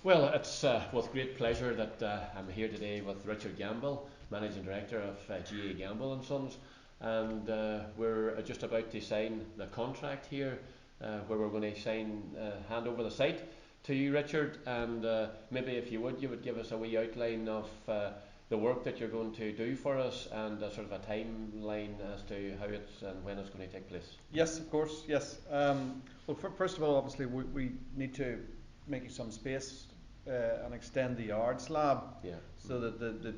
Well, it's with great pleasure that I'm here today with Richard Gamble, Managing Director of GA Gamble and Sons, and we're just about to sign the contract here, where we're going to hand over the site to you, Richard, and maybe if you would give us a wee outline of the work that you're going to do for us and sort of a timeline as to how it's and when it's going to take place. Yes, of course, yes. Well, first of all, obviously, we need to make you some space and extend the yard slab, so that the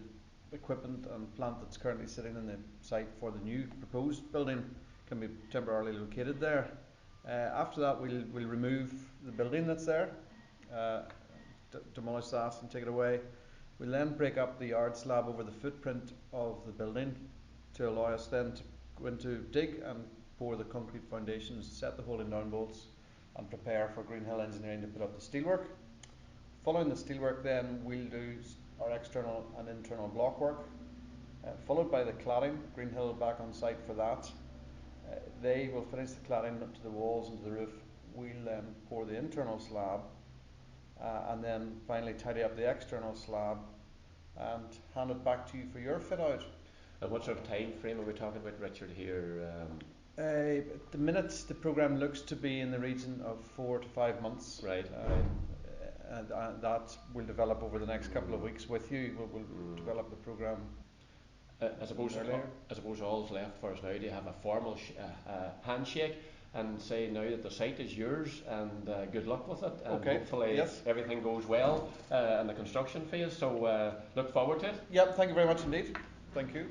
equipment and plant that's currently sitting in the site for the new proposed building can be temporarily located there. After that, we'll remove the building that's there, demolish that and take it away. We'll then break up the yard slab over the footprint of the building to allow us then to go into dig and pour the concrete foundations, set the holding down bolts, and prepare for Greenhill Engineering to put up the steelwork. Following the steelwork, then we'll do our external and internal block work, followed by the cladding. Greenhill back on site for that. They will finish the cladding up to the walls and to the roof. We'll then pour the internal slab, and then finally tidy up the external slab and hand it back to you for your fit out. And what sort of time frame are we talking about, Richard, here? At the minute, the programme looks to be in the region of 4 to 5 months. Right. And that will develop over the next couple of weeks with you. We'll develop the programme. I suppose all's left for us now to have a formal handshake and say now that the site is yours, and good luck with it, and hopefully everything goes well in the construction phase, so look forward to it. Yep, thank you very much indeed. Thank you.